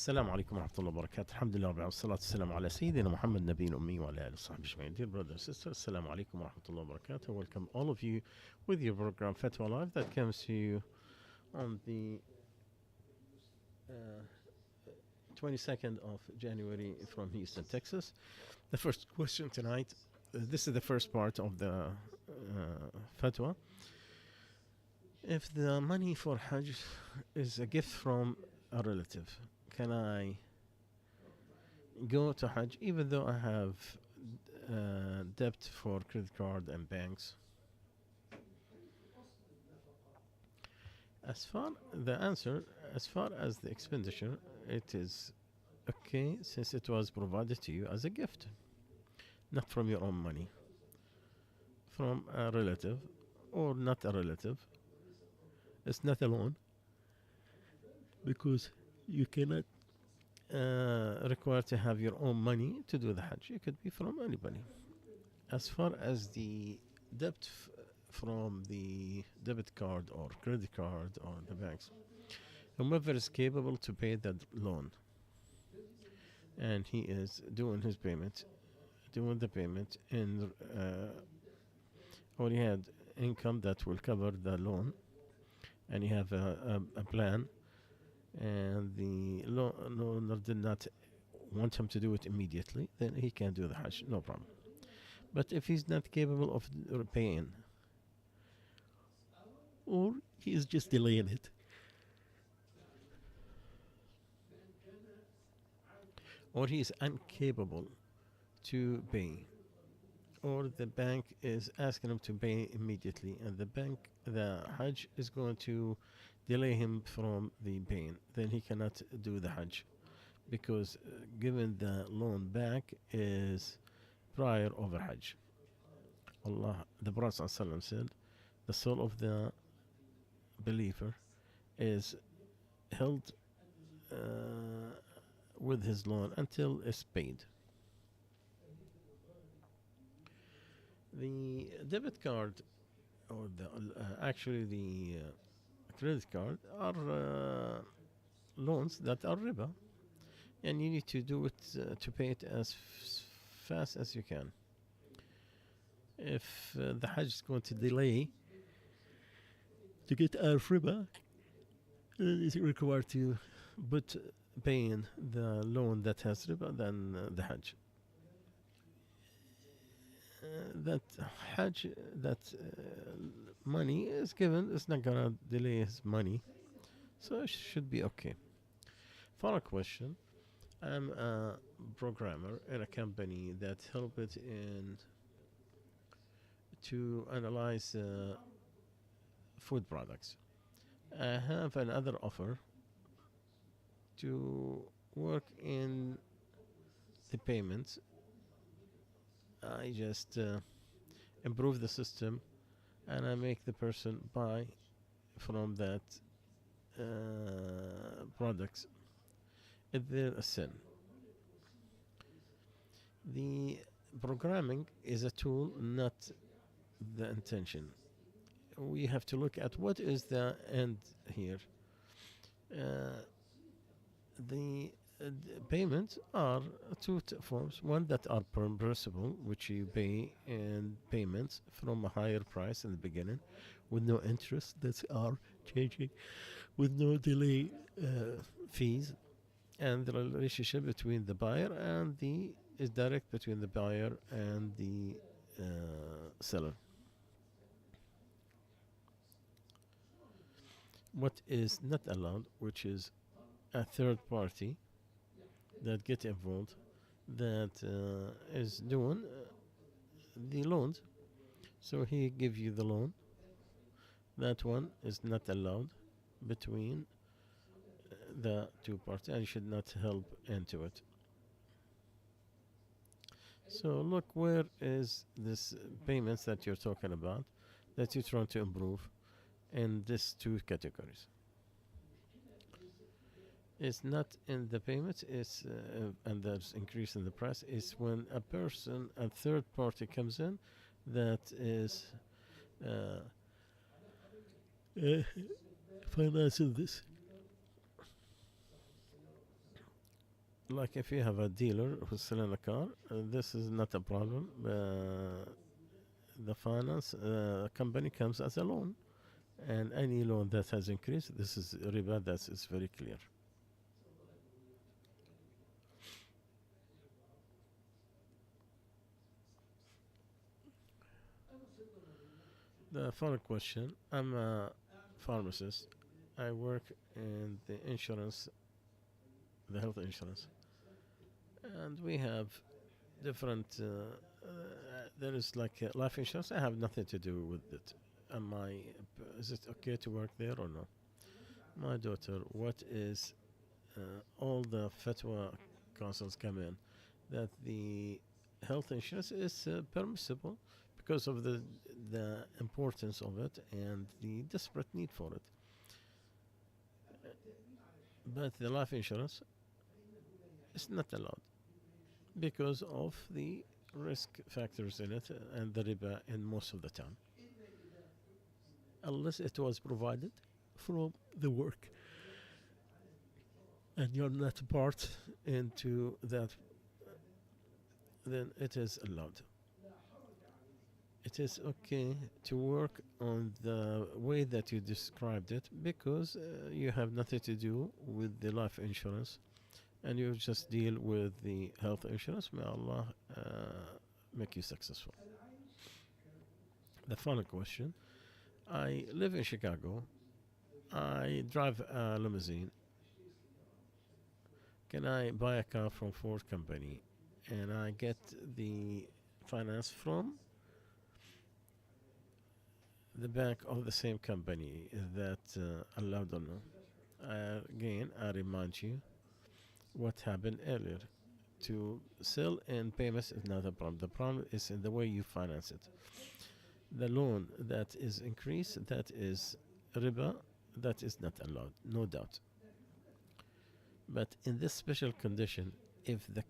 السلام عليكم ورحمة الله وبركاته. الحمد لله والصلاة والسلام على سيدنا محمد نبي الأمي وعلى آله وصحبه أجمعين. Dear brothers and sisters, السلام عليكم ورحمة الله وبركاته. Welcome all of you with your program Fatwa Live that comes to you on the 22nd of January from Houston, Texas. The first question tonight, this is the first part of the Fatwa. If the money for Hajj is a gift from a relative, can I go to Hajj even though I have debt for credit card and banks? As far as the expenditure, it is okay since it was provided to you as a gift, not from your own money, from a relative or not a relative. It's not a loan because you cannot require to have your own money to do the Hajj. It could be from anybody. As far as the debt from the debit card or credit card or the banks, whomever is capable to pay that loan and he is doing the payment in or he had income that will cover the loan and you have a plan and the loaner did not want him to do it immediately, then he can do the Hajj, no problem. But if he's not capable of paying, or he is just delaying it, or he is incapable to pay, or the bank is asking him to pay immediately, and the Hajj is going to delay him from the paying, then he cannot do the Hajj because giving the loan back is prior over Hajj. The Prophet ﷺ said, the soul of the believer is held with his loan until it's paid. The debit card or the credit card are loans that are riba, and you need to do it to pay it as fast as you can. If the Hajj is going to delay to get out of riba, is it required to put paying the loan that has riba than the Hajj? That Hajj, money is given, it's not gonna delay his money, so it should be okay. For a question, I'm a programmer in a company that help it in to analyze food products. I have another offer to work in the payments. I just improve the system and I make the person buy from that products. Is there a sin? The programming is a tool, not the intention. We have to look at what is the end here. The payments are two forms. One that are principal, which you pay in payments from a higher price in the beginning with no interest that are changing, with no delay fees, and the relationship between the buyer and is direct between the buyer and the seller. What is not allowed, which is a third party that get involved, that is doing the loans. So he give you the loan. That one is not allowed between the two parties, and you should not help into it. So look, where is this payments that you're talking about that you're trying to improve in these two categories? It's not in the payments, it's and there's increase in the price. It's when a third party comes in that is financing this. Like if you have a dealer who's selling a car, this is not a problem. The finance company comes as a loan, and any loan that has increased, this is riba. That is very clear. The final question: I'm a pharmacist. I work in the insurance, the health insurance, and we have different. There is like life insurance. I have nothing to do with it. Am I? Is it okay to work there or no? My daughter, what is all the fatwa councils come in that the health insurance is permissible because of the importance of it and the desperate need for it. But the life insurance is not allowed because of the risk factors in it and the riba in most of the time, unless it was provided from the work and you're not part into that, then it is allowed. It is okay to work on the way that you described it because you have nothing to do with the life insurance and you just deal with the health insurance. May Allah make you successful. The final question: I live in Chicago. I drive a limousine. Can I buy a car from Ford Company and I get the finance from the bank of the same company? Is that allowed or no? Again, I remind you what happened earlier. To sell in payments is not a problem. The problem is in the way you finance it. The loan that is increased, that is riba, that is not allowed, no doubt. But in this special condition, if the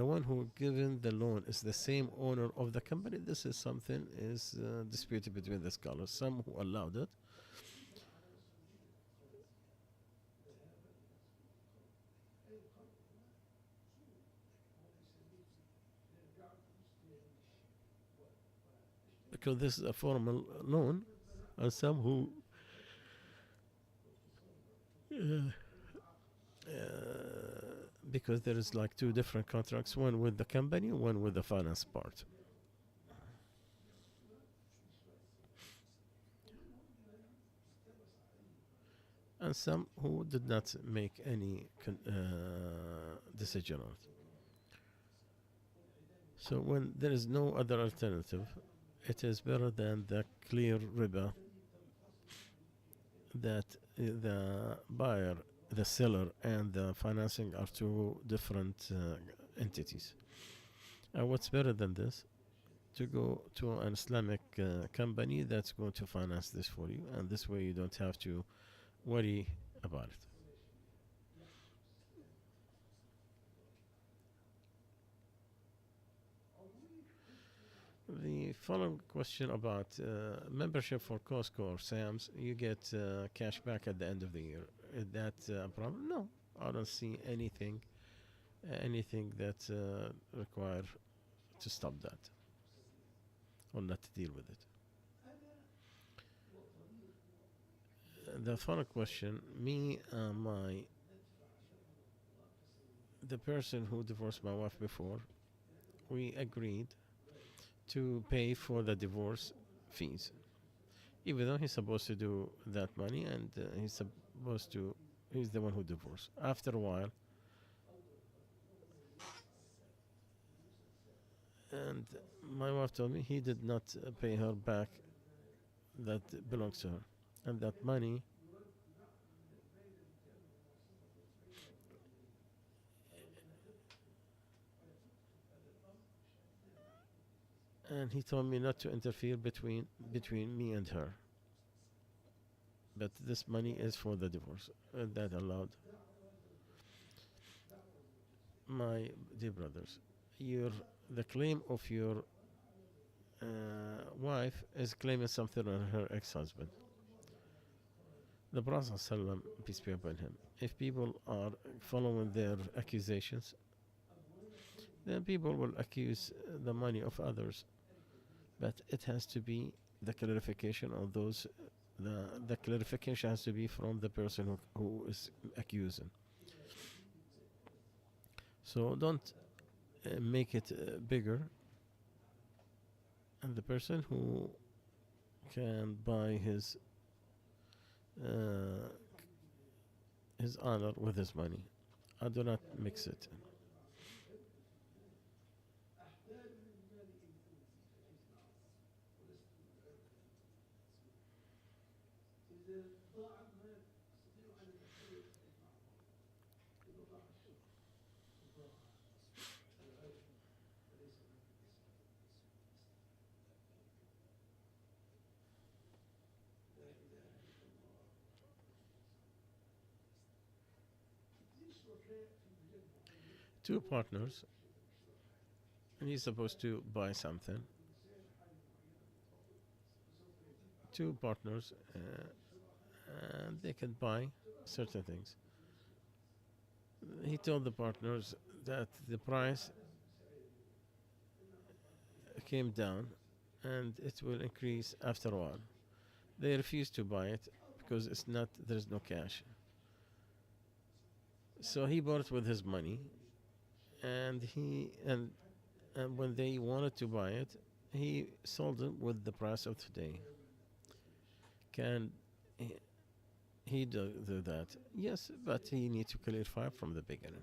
one who given the loan is the same owner of the company, this is something is disputed between the scholars. Some who allowed it, because this is a formal loan, and some who uh, because there is like two different contracts, one with the company, one with the finance part. And some who did not make any decision on it. So when there is no other alternative, it is better than the clear riba that the buyer, the seller, and the financing are two different entities. And what's better than this? To go to an Islamic company that's going to finance this for you, and this way you don't have to worry about it. The following question about membership for Costco or Sam's, you get cash back at the end of the year. Is that a problem? No, I don't see anything that require to stop that or not to deal with it. The final question: me, the person who divorced my wife before, we agreed to pay for the divorce fees, even though he's supposed to do that money and he's the one who divorced. After a while, and my wife told me he did not pay her back that belongs to her, and that money. And he told me not to interfere between me and her. But this money is for the divorce. That allowed. My dear brothers, your the claim of your wife is claiming something on her ex-husband. The Prophet ﷺ, peace be upon him, if people are following their accusations, then people will accuse the money of others. But it has to be the clarification of those, the clarification has to be from the person who is accusing. So don't make it bigger, and the person who can buy uh, his honor with his money. I do not mix it. Two partners, and he's supposed to buy something. Two partners, and they can buy certain things. He told the partners that the price came down and it will increase after a while. They refused to buy it because there's no cash. So he bought it with his money, and and when they wanted to buy it, he sold it with the price of today. Can he do that? Yes, but he needs to clarify from the beginning.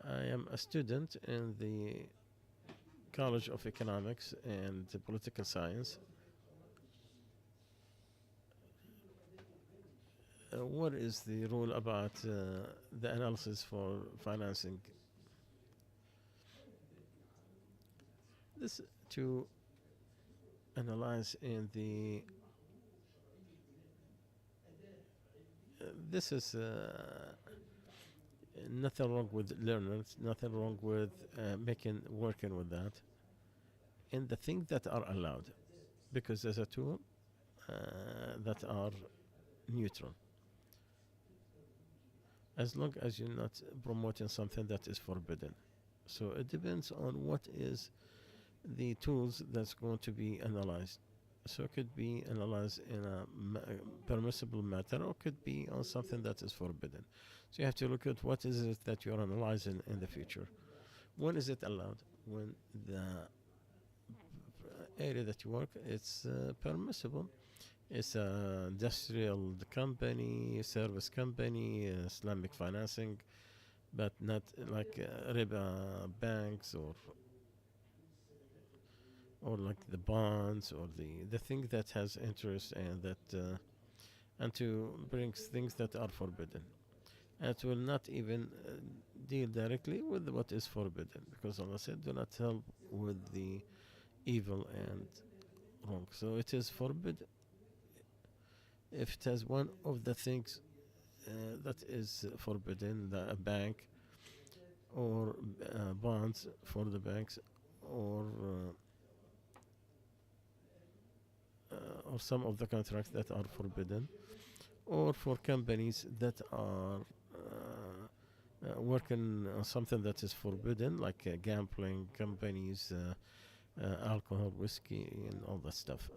I am a student in the College of Economics and Political Science. What is the rule about the analysis for financing? This to analyze in the this is nothing wrong with learners, nothing wrong with working with that, and the things that are allowed, because there's a tool that are neutral. As long as you're not promoting something that is forbidden. So it depends on what is the tools that's going to be analyzed. So it could be analyzed in a permissible matter, or could be on something that is forbidden. So you have to look at what is it that you're analyzing in the future. When is it allowed? When the area that you work, it's permissible. It's an industrial company, service company, Islamic financing, but not like riba banks or like the bonds or the thing that has interest and that and to bring things that are forbidden. And it will not even deal directly with what is forbidden, because Allah said, "Do not help with the evil and wrong." So it is forbidden if it has one of the things that is forbidden, a bank or bonds for the banks, or some of the contracts that are forbidden, or for companies that are working on something that is forbidden, like gambling companies, alcohol, whiskey, and all that stuff.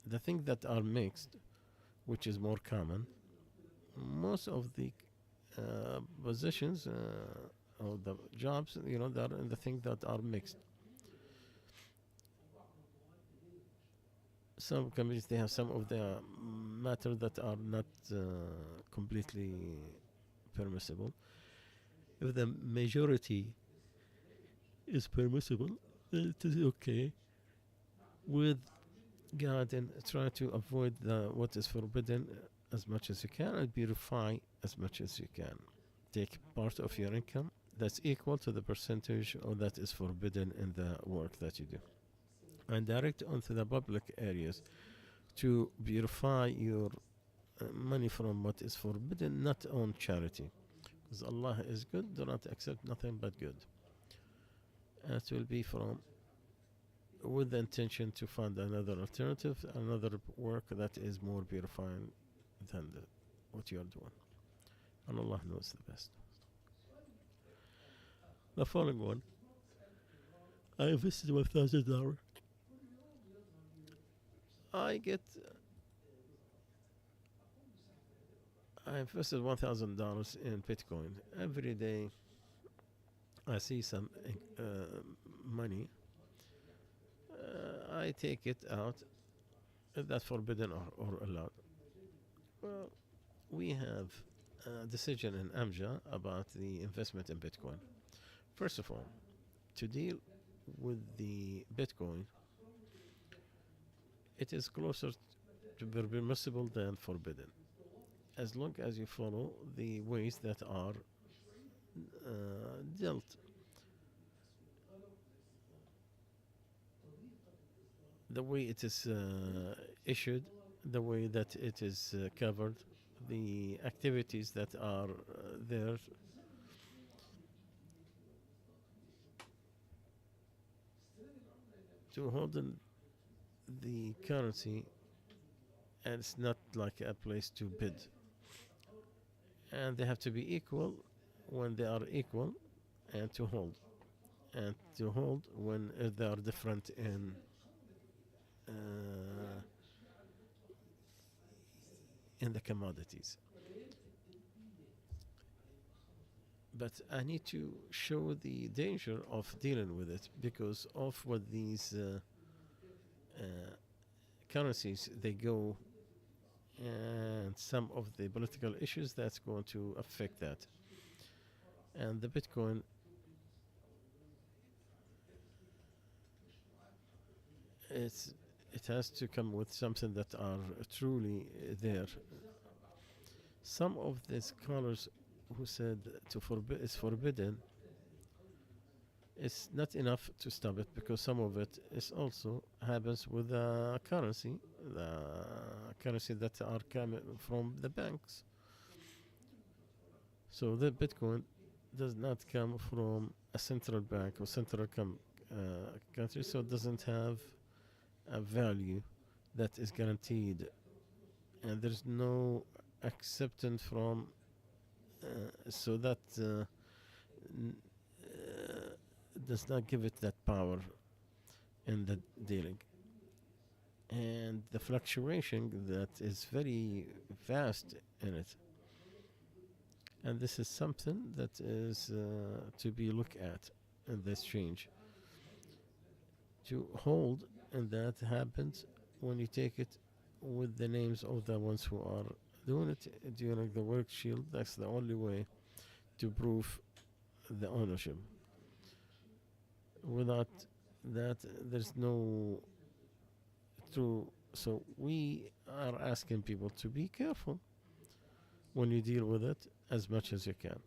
The things that are mixed, which is more common, most of the positions or the jobs, they are in the things that are mixed. Some companies, they have some of the matter that are not completely permissible. If the majority is permissible, then it is okay. With God, and try to avoid what is forbidden as much as you can, and purify as much as you can. Take part of your income that's equal to the percentage or that is forbidden in the work that you do, and direct onto the public areas to purify your money from what is forbidden, not on charity. Because Allah is good, do not accept nothing but good. It will be from with the intention to find another alternative, another work that is more beautifying than what you are doing. And Allah knows the best. The following one, I invested $1,000. I get, I invested $1,000 in Bitcoin. Every day I see some money. I take it out. Is that forbidden or allowed? Well, we have a decision in AMJA about the investment in Bitcoin. First of all, to deal with the Bitcoin, it is closer to be permissible than forbidden, as long as you follow the ways that are dealt. The way it is issued, the way that it is covered, the activities that are there. To hold the currency, and it's not like a place to bid. And they have to be equal when they are equal, and to hold. And to hold when they are different uh, in the commodities. But I need to show the danger of dealing with it because of what these uh, currencies they go, and some of the political issues that's going to affect that. And the Bitcoin, it's it has to come with something that are truly there. Some of the scholars who said to forbid is forbidden, it's not enough to stop it because some of it is also happens with the currency that are coming from the banks. So the Bitcoin does not come from a central bank or country, so it doesn't have a value that is guaranteed, and there's no acceptance from so that n- does not give it that power in the dealing, and the fluctuation that is very vast in it, and this is something that is to be looked at in this change to hold, and that happens when you take it with the names of the ones who are doing it during the work shield. That's the only way to prove the ownership. Without that, there's no true. So we are asking people to be careful when you deal with it as much as you can,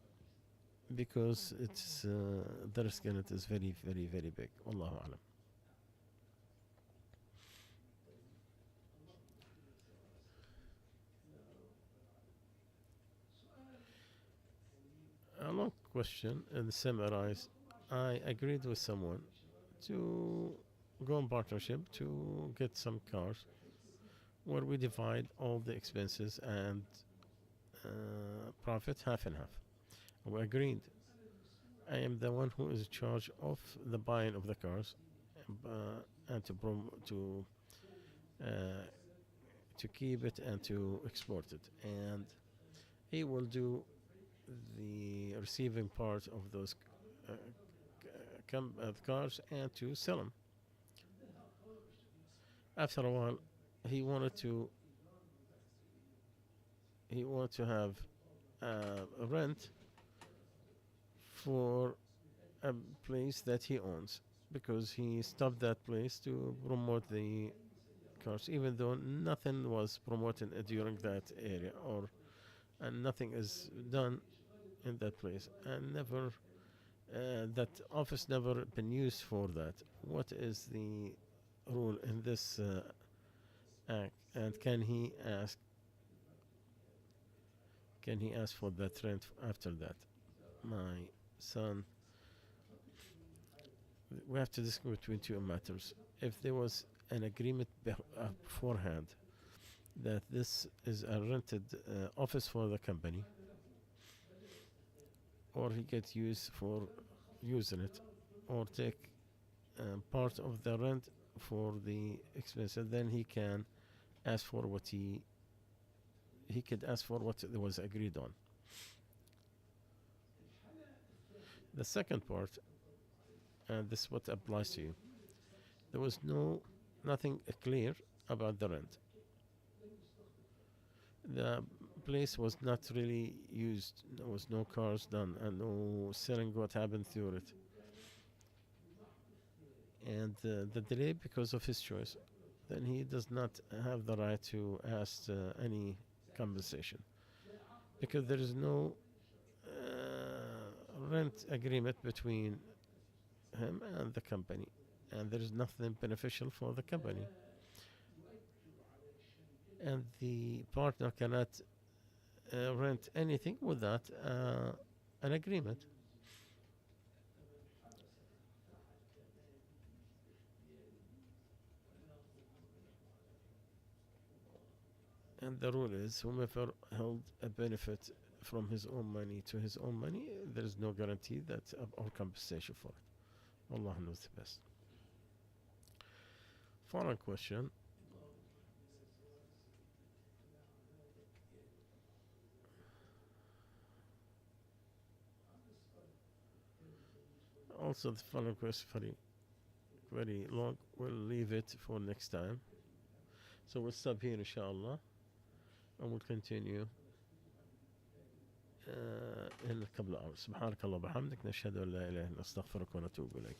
because it's the risk in it is very, very, very big. Wallahu alam. A long question and summarize. I agreed with someone to go in partnership to get some cars where we divide all the expenses and profit half and half. We agreed. I am the one who is in charge of the buying of the cars, and uh, to keep it and to export it, and he will do the receiving part of those uh, cars and to sell them. After a while, he wanted to he wanted to have a rent for a place that he owns, because he stopped that place to promote the cars, even though nothing was promoted during that area, or and nothing is done in that place, and never that office never been used for that. What is the rule in this act, and can he ask for that rent after that? My son, we have to distinguish between two matters. if there was an agreement beforehand that this is a rented office for the company, or he gets used for using it, or take part of the rent for the expense, and then he can ask for what he could ask for what was agreed on. The second part, and this is what applies to you, there was nothing clear about the rent. The place was not really used. There was no cars done and no selling what happened through it. And the delay because of his choice, then he does not have the right to ask any compensation because there is no rent agreement between him and the company, and there is nothing beneficial for the company, and the partner cannot rent anything without an agreement. And the rule is whomever held a benefit from his own money to his own money, there is no guarantee that or compensation for it. Allah knows the best. Following question. Also, the following question very long. We'll leave it for next time. So we'll stop here, inshallah, and we'll continue in a couple of hours. سبحانك اللهم وبحمدك نشهد أن لا إله إلا أنت نستغفرك ونتوب إليك.